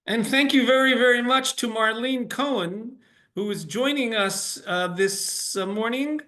And thank you very, very much to Marlene Cohen, who is joining us this morning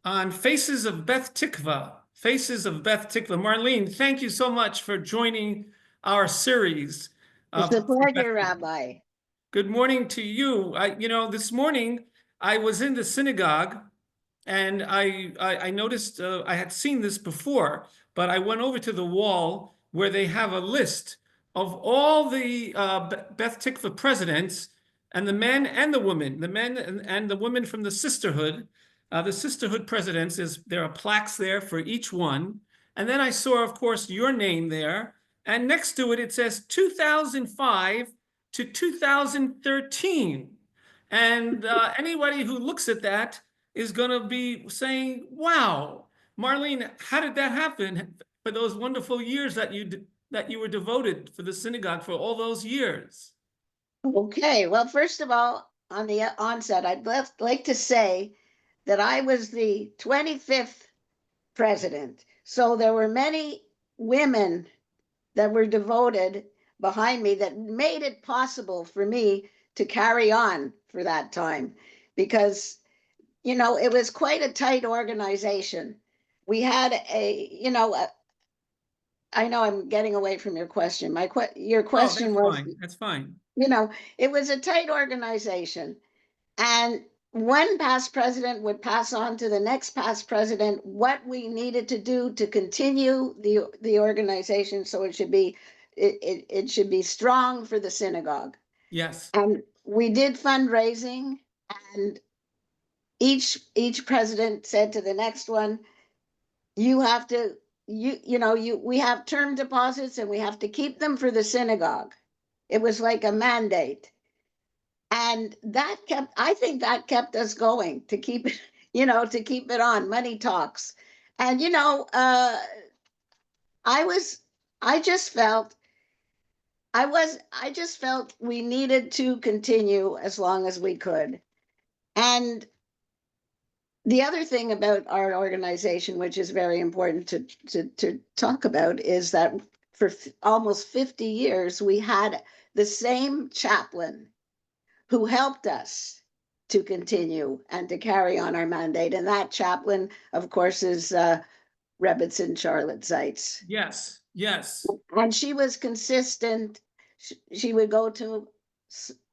on Faces of Beth Tikvah. Faces of Beth Tikvah. Marlene, thank you so much for joining our series. It's a For Beth pleasure, Tikvah. Rabbi. Good morning to you. This morning I was in the synagogue and I noticed I had seen this before, but I went over to the wall where they have a list of all the Beth Tikvah presidents and the men and the women, the men and the women from the sisterhood. The sisterhood presidents there are plaques there for each one. And then I saw, of course, your name there. And next to it, it says 2005 to 2013. And anybody who looks at that is going to be saying, wow, Marlene, how did that happen for those wonderful years that you were devoted for the synagogue for all those years? Okay, well, first of all, on the onset, like to say that I was the 25th president. So there were many women that were devoted behind me that made it possible for me to carry on for that time because, it was quite a tight organization. We had I know I'm getting away from your question. Your Oh, question that's was, fine. That's fine. you know, it was a tight organization. And one past president would pass on to the next past president what we needed to do to continue the organization so it should be strong for the synagogue. Yes. And we did fundraising, and each president said to the next one, you have to we have term deposits and we have to keep them for the synagogue. It was like a mandate. And I think that kept us going to keep it, to keep it on. Money talks. And I was I just felt I just felt we needed to continue as long as we could. And the other thing about our organization, which is very important to talk about, is that for almost 50 years, we had the same chaplain who helped us to continue and to carry on our mandate. And that chaplain, of course, is Rebbitzin Charlotte Zeitz. Yes. Yes. And she was consistent. She would go to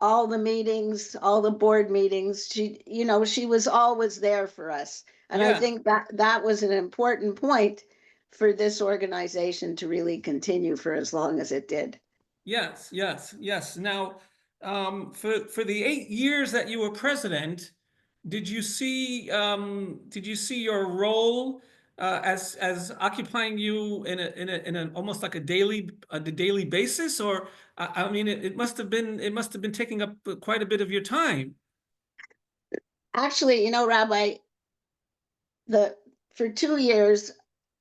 all the meetings, all the board meetings. She was always there for us. And I Yes. think that was an important point for this organization to really continue for as long as it did. Yes. Yes. Yes. Now, for the 8 years that you were president, did you see your role as occupying you in a almost like a daily basis, or I mean it must have been taking up quite a bit of your time. Actually, Rabbi, the for 2 years,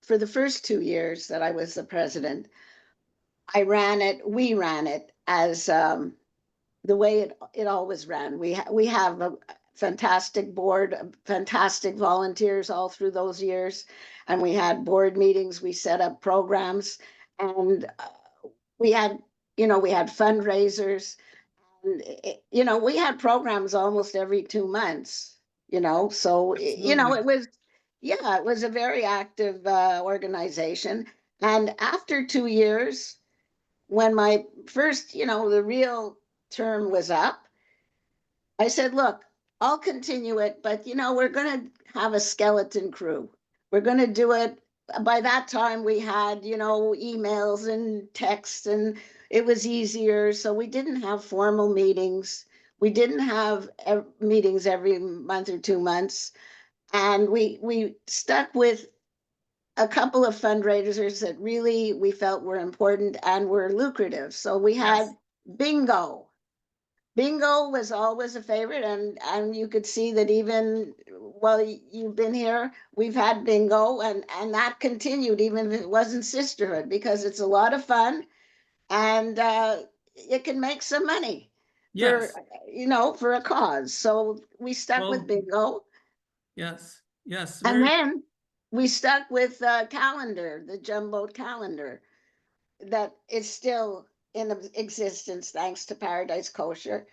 for the first 2 years that I was the president, we ran it as the way it always ran. We have a fantastic board, fantastic volunteers all through those years, and we had board meetings. We set up programs, and we had we had fundraisers. And we had programs almost every 2 months. So Absolutely. it was yeah, it was a very active organization. And after 2 years, when my first, the real term was up, I said, look, I'll continue it, but we're going to have a skeleton crew. We're going to do it. By that time, we had, emails and texts, and it was easier. So we didn't have formal meetings. We didn't have meetings every month or 2 months. And we stuck with a couple of fundraisers that really we felt were important and were lucrative. So we Yes. had bingo. Bingo was always a favorite, and you could see that even while you've been here, we've had bingo, and that continued even if it wasn't sisterhood because it's a lot of fun, and it can make some money for Yes. for a cause. So we stuck with Well, bingo. yes. Yes. And Very. then we stuck with calendar, the jumbo calendar, that is still in existence thanks to Paradise Kosher,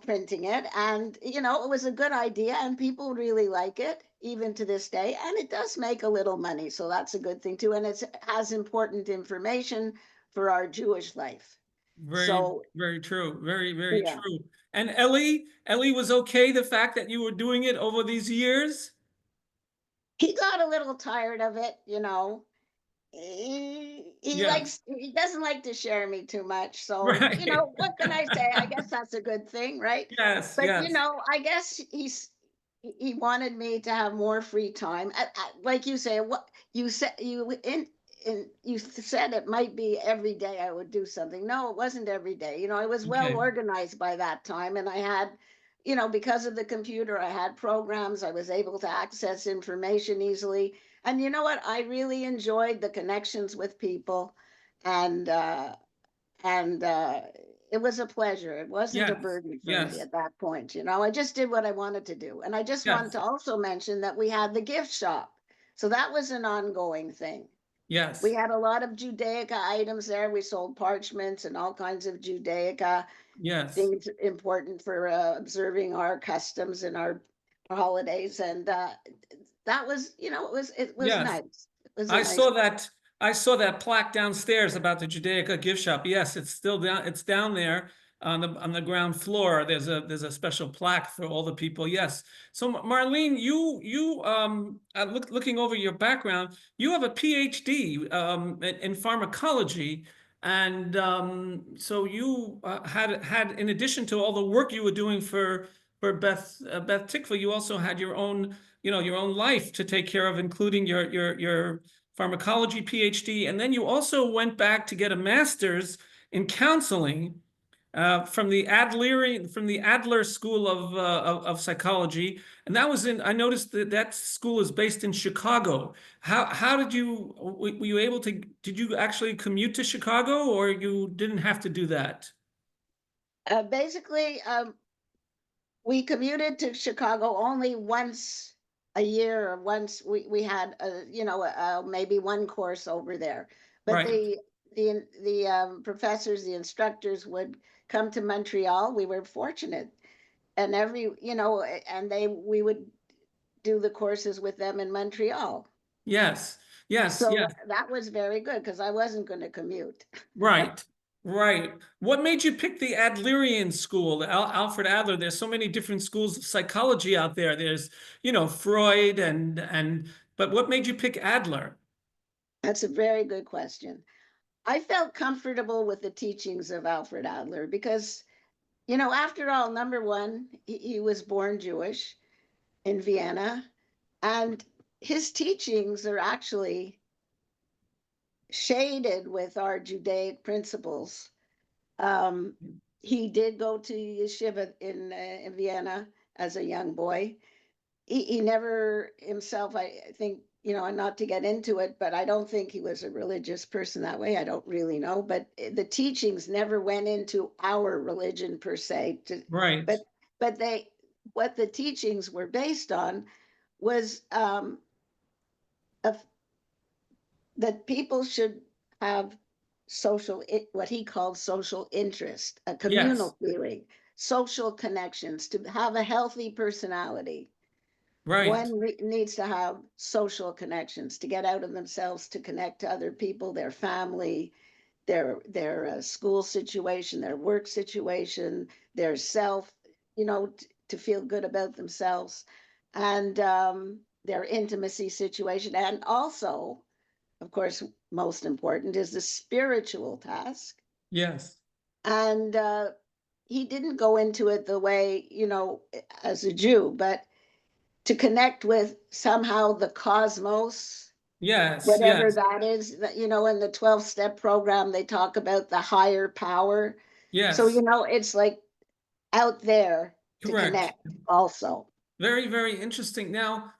printing it. And, it was a good idea and people really like it even to this day. And it does make a little money. So that's a good thing too. And it has important information for our Jewish life. Very, So, very true. Very, very yeah, true. And Ellie was okay the fact that you were doing it over these years? he got a little tired of it. Yes. He doesn't like to share me too much, so Right. what can I say? I guess that's a good thing, right? Yes, But yes. I guess he wanted me to have more free time. Like you say, what you said, you said it might be every day I would do something. No, it wasn't every day. I was well Okay. organized by that time, and I had, because of the computer, I had programs. I was able to access information easily. And you know what? I really enjoyed the connections with people, and and it was a pleasure. It wasn't a Yes, burden for me yes, at that point. I just did what I wanted to do. And I just wanted yes, to also mention that we had the gift shop. So that was an ongoing thing. We yes, had a lot of Judaica items there. We sold parchments and all kinds of Judaica yes, things important for observing our customs and our holidays. And that was, it was yes. nice. It was a I nice. saw that I saw that plaque downstairs about the Judaica gift shop. Yes, it's still down, it's down there on the ground floor. There's a special plaque for all the people. Yes. So Marlene, looking over your background, you have a PhD in pharmacology. And so you had in addition to all the work you were doing for Beth Tikvah, you also had your own, your own life to take care of, including your pharmacology PhD, and then you also went back to get a master's in counseling from the Adler School of Psychology, and that was in. I noticed that that school is based in Chicago. How did you were you able to? Did you actually commute to Chicago, or you didn't have to do that? Basically, we commuted to Chicago only once a year, or once we had maybe one course over there. But Right. the professors, the instructors would come to Montreal. We were fortunate, and and we would do the courses with them in Montreal. Yes. Yes. So Yes. that was very good because I wasn't going to commute. Right, right. What made you pick the Adlerian school, Alfred Adler? There's so many different schools of psychology out there. There's, Freud but what made you pick Adler? That's a very good question. I felt comfortable with the teachings of Alfred Adler because, after all, number one, he was born Jewish in Vienna, and his teachings are actually shaded with our Judaic principles. Um, he did go to yeshiva in Vienna as a young boy. He never himself, I think, and not to get into it, but I don't think he was a religious person that way. I don't really know, but the teachings never went into our religion per se. Right. But they, what the teachings were based on was a, that people should have what he called social interest, a Yes. communal feeling, social connections, to have a healthy personality. Right. One needs to have social connections to get out of themselves, to connect to other people, their family, their school situation, their work situation, their self, to feel good about themselves, and their intimacy situation. And also, of course, most important is the spiritual task. Yes. And he didn't go into it the way, as a Jew, but to connect with somehow the cosmos, Yes. whatever Yes. that is. That in the 12-step program, they talk about the higher power. So, Yes. it's like out there to Correct. connect also. Very, very interesting. Now,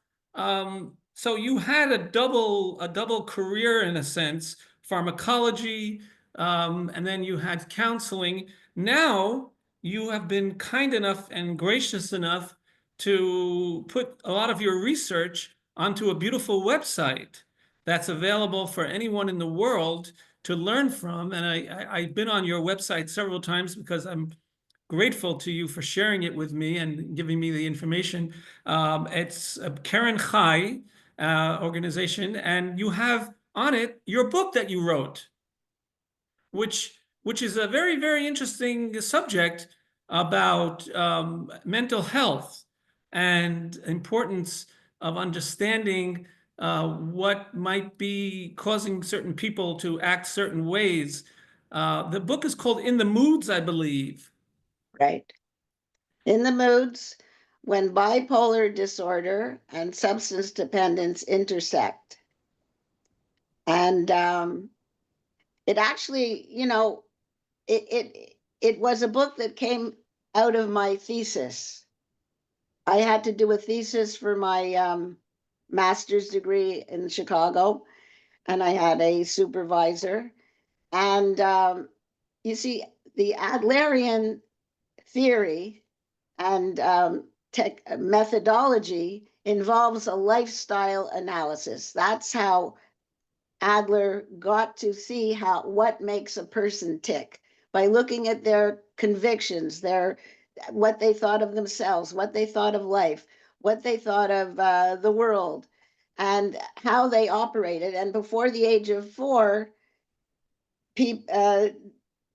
so you had a double career in a sense, pharmacology, and then you had counseling. Now you have been kind enough and gracious enough to put a lot of your research onto a beautiful website that's available for anyone in the world to learn from. And I've been on your website several times because I'm grateful to you for sharing it with me and giving me the information. It's a Karen Chai organization, and you have on it your book that you wrote, which is a very, very interesting subject about mental health and importance of understanding what might be causing certain people to act certain ways. The book is called In the Moods, I believe. Right. In the moods, when bipolar disorder and substance dependence intersect. And it actually, it was a book that came out of my thesis. I had to do a thesis for my master's degree in Chicago, and I had a supervisor. And you see, the Adlerian theory and methodology involves a lifestyle analysis. That's how Adler got to see what makes a person tick by looking at their convictions, their what they thought of themselves, what they thought of life, what they thought of the world, and how they operated. And before the age of 4,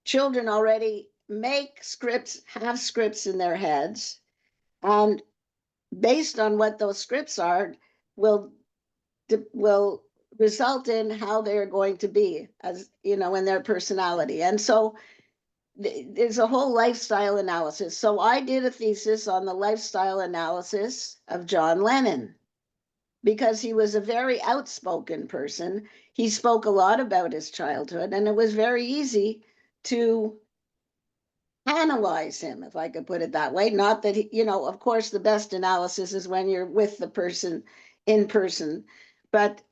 children already make scripts, have scripts in their heads, and based on what those scripts are, will will result in how they're going to be, as in their personality. And so there's a whole lifestyle analysis. So I did a thesis on the lifestyle analysis of John Lennon because he was a very outspoken person. He spoke a lot about his childhood, and it was very easy to analyze him, if I could put it that way. Not that of course, the best analysis is when you're with the person in person, but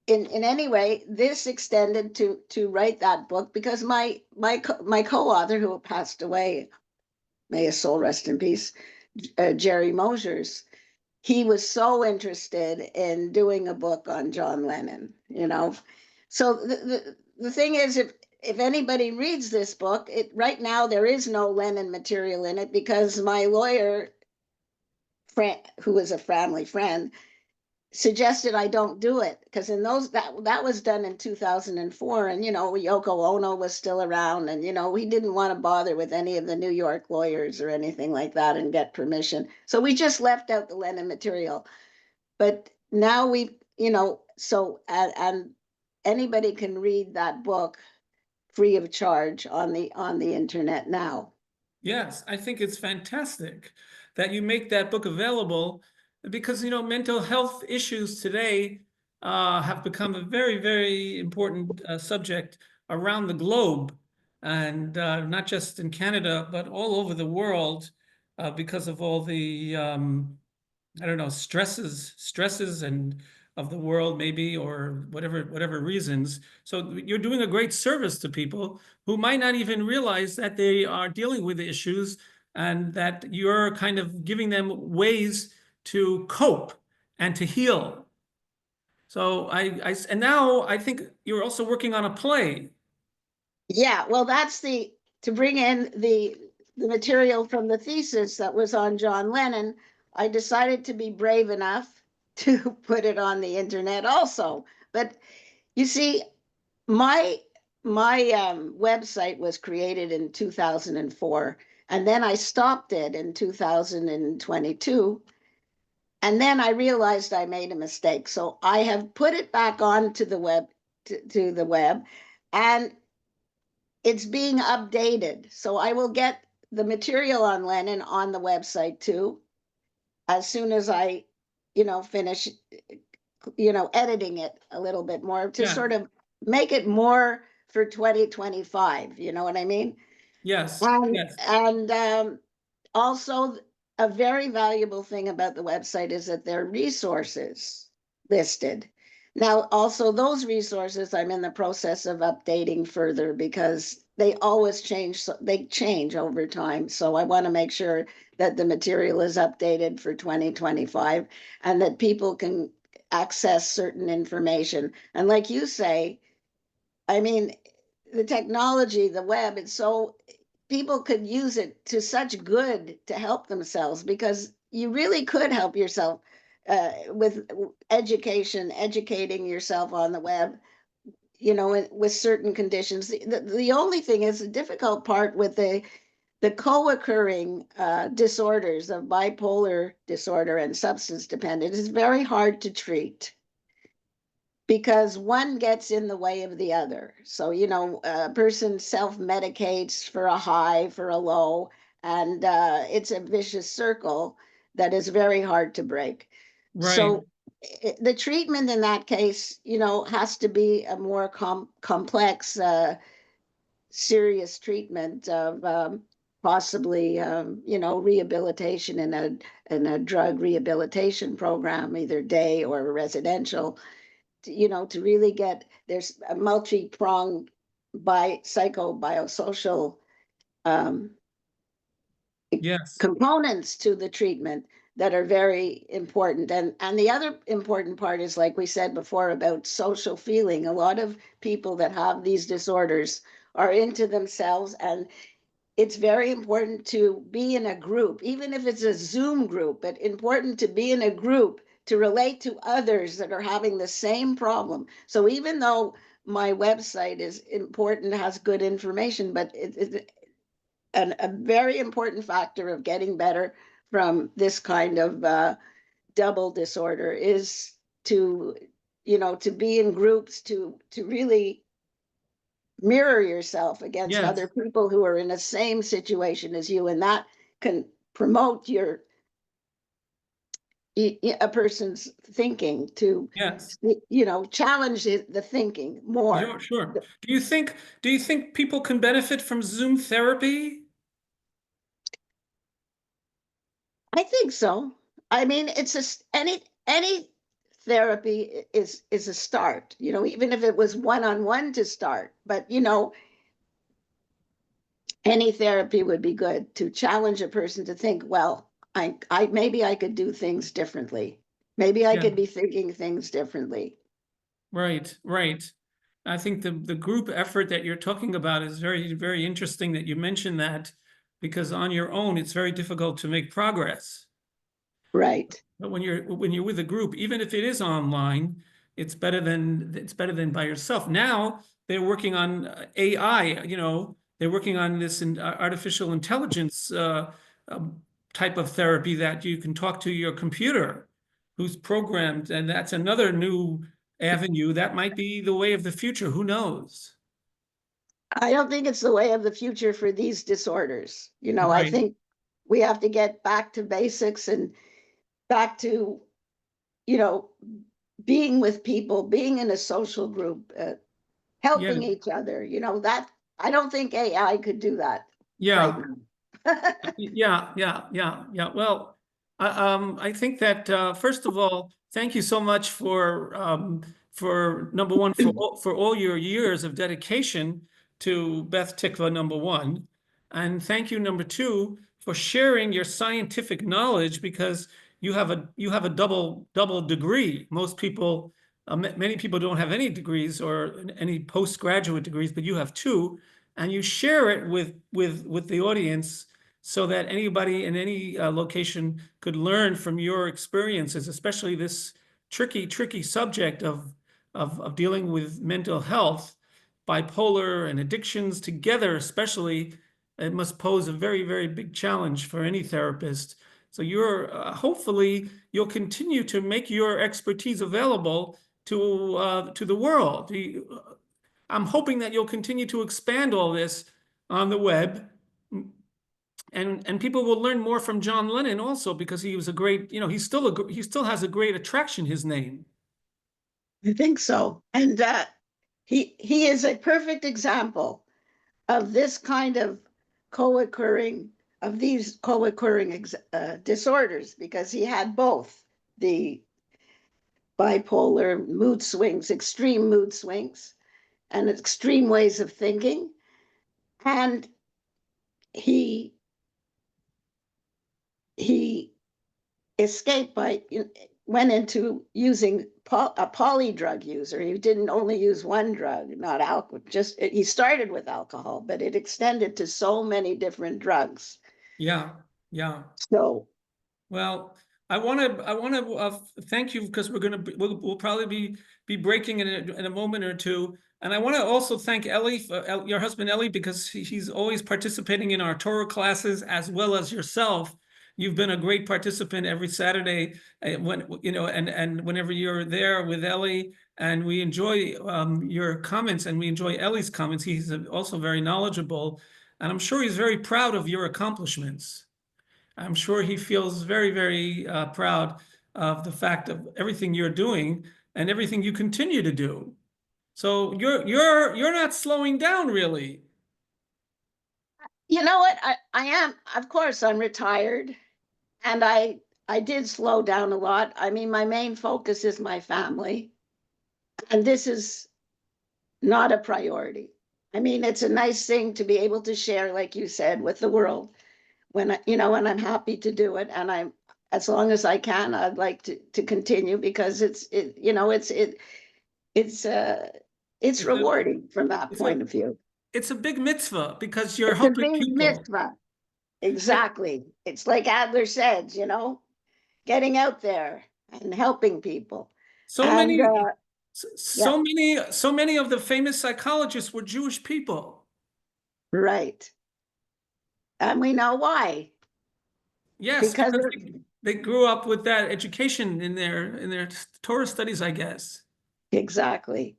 in any way, this extended to write that book because my co-author, who passed away, may his soul rest in peace, Jerry Mosers, he was so interested in doing a book on John Lennon. So the thing is, if anybody reads this book, right now there is no Lennon material in it because my lawyer, who is a family friend, suggested I don't do it because in those that was done in 2004, and Yoko Ono was still around, and we didn't want to bother with any of the New York lawyers or anything like that and get permission, so we just left out the Lennon material. But now and anybody can read that book free of charge on the internet now. Yes, I think it's fantastic that you make that book available because, mental health issues today have become a very, very important subject around the globe, and not just in Canada, but all over the world because of all the I don't know, stresses and of the world maybe, or whatever reasons. So you're doing a great service to people who might not even realize that they are dealing with issues, and that you're kind of giving them ways to cope and to heal. So and now I think you're also working on a play. Yeah, well, that's to bring in the material from the thesis that was on John Lennon. I decided to be brave enough to put it on the internet also. But you see, my website was created in 2004, and then I stopped it in 2022. And then I realized I made a mistake. So I have put it back onto the web to the web, and it's being updated. So I will get the material on Lennon on the website too, as soon as I, finish, editing it a little bit more to Yeah. sort of make it more for 2025. You know what I mean? Yes. And Yes. also, a very valuable thing about the website is that there are resources listed. Now, also, those resources I'm in the process of updating further because they always change. They change over time. So I want to make sure that the material is updated for 2025 and that people can access certain information. And like you say, I mean, the technology, the web, it's so people could use it to such good to help themselves because you really could help yourself with education, educating yourself on the web, with certain conditions. The only thing is the difficult part with the co-occurring disorders of bipolar disorder and substance dependent is very hard to treat because one gets in the way of the other. So, a person self-medicates for a high, for a low, and it's a vicious circle that is very hard to break. Right. So the treatment in that case, has to be a more complex, serious treatment of possibly, rehabilitation in a drug rehabilitation program, either day or residential, to really get there's a multi-pronged by psychobiosocial um, Yes. components to the treatment that are very important. And the other important part is, like we said before, about social feeling. A lot of people that have these disorders are into themselves, and it's very important to be in a group, even if it's a Zoom group, but important to be in a group to relate to others that are having the same problem. So even though my website is important, has good information, but it's a very important factor of getting better from this kind of double disorder is to, to be in groups, to really mirror yourself against other Yes. people who are in the same situation as you, and that can promote a person's thinking to, Yes. challenge the thinking more. Sure, sure. Do you think people can benefit from Zoom therapy? I think so. I mean, it's just any therapy is a start, even if it was one-on-one to start, but any therapy would be good to challenge a person to think, well, I maybe I could do things differently. Maybe I Yeah. could be thinking things differently. Right, right. I think the group effort that you're talking about is very, very interesting that you mentioned that because on your own, it's very difficult to make progress. Right. But when you're with a group, even if it is online, it's better than by yourself. Now they're working on AI, they're working on this artificial intelligence um, type of therapy that you can talk to your computer who's programmed, and that's another new avenue. That might be the way of the future. Who knows? I don't think it's the way of the future for these disorders. I Right. think we have to get back to basics and back to, you know, being with people, being in a social group, Yeah. helping each other. That I don't think AI could do that right Yeah. now. Yeah, yeah, yeah, yeah. Well, I think that first of all, thank you so much for number one for all your years of dedication to Beth Tikvah, number one, and thank you number two for sharing your scientific knowledge because you have a double degree. Most people, many people don't have any degrees or any postgraduate degrees, but you have two, and you share it with the audience so that anybody in any location could learn from your experiences, especially this tricky subject of dealing with mental health, bipolar and addictions together, especially. It must pose a very, very big challenge for any therapist. So hopefully you'll continue to make your expertise available to the world. I'm hoping that you'll continue to expand all this on the web, and people will learn more from John Lennon also because he was a great, he still has a great attraction, his name. I think so. And he is a perfect example of this kind of co-occurring of these co-occurring disorders because he had both the bipolar mood swings, extreme mood swings, and extreme ways of thinking, and he he escaped by went into using a poly drug user. He didn't only use one drug, not alcohol. Just he started with alcohol, but it extended to so many different drugs. Yeah, yeah. So Well, I want to thank you because we'll probably be breaking in a moment or two, and I want to also thank Ellie, your husband Ellie, because he's always participating in our Torah classes as well as yourself. You've been a great participant every Saturday, when you know, and whenever you're there with Ellie, and we enjoy your comments, and we enjoy Ellie's comments. He's also very knowledgeable, and I'm sure he's very proud of your accomplishments. I'm sure he feels very, very proud of the fact of everything you're doing and everything you continue to do. So you're not slowing down really. you know what? I am, of course, I'm retired, and I did slow down a lot. I mean, my main focus is my family, and this is not a priority. I mean, it's a nice thing to be able to share, like you said, with the world when and I'm happy to do it. And I'm, as long as I can, I'd like to continue because it's It's a rewarding from that it's a point of view. it's a big mitzvah because you're It's a helping big people. mitzvah. It, Exactly. It's like Adler said, getting out there and helping people. so And many yeah, so many of the famous psychologists were Jewish people. right. And we know why. Yes, Because because they grew up with that education in their Torah studies, I guess. exactly.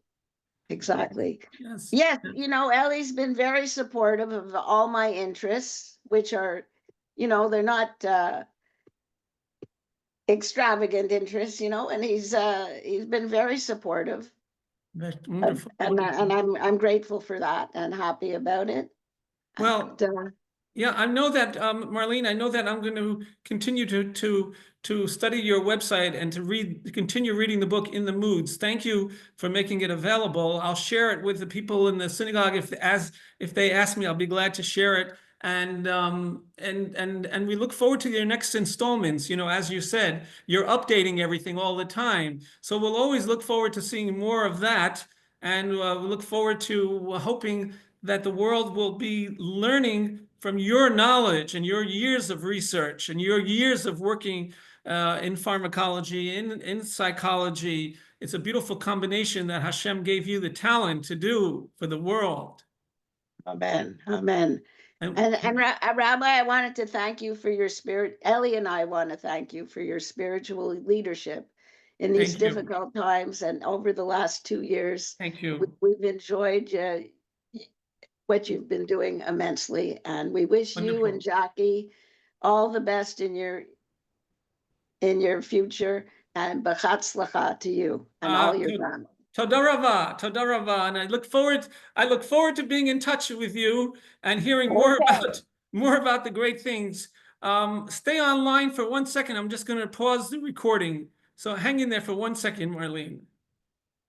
Exactly. Yes. Yes, Ellie's been very supportive of all my interests, which are, they're not extravagant interests, and he's been very supportive. That's And wonderful, and, wonderful. and I'm grateful for that and happy about it. And Well, yeah, I know that, Marlene, I know that I'm going to continue to study your website and continue reading the book In the Moods. Thank you for making it available. I'll share it with the people in the synagogue if they ask me, I'll be glad to share it. And we look forward to your next installments. As you said, you're updating everything all the time, so we'll always look forward to seeing more of that, and we look forward to hoping that the world will be learning from your knowledge and your years of research and your years of working in pharmacology, in psychology. It's a beautiful combination that Hashem gave you the talent to do for the world. amen, amen. And And Rabbi, I wanted to thank you for your spirit. Ellie and I want to thank you for your spiritual leadership in these thank you. difficult times. And over the last 2 years, Thank you. we've enjoyed what you've been doing immensely. And we wish you and Wonderful. Jackie all the best in your future, and b'chatzlacha to you and all your family. Toda rava, toda rava. And I look forward to being in touch with you and hearing Okay. more about the great things. Stay online for 1 second. I'm just going to pause the recording. So hang in there for 1 second, Marlene.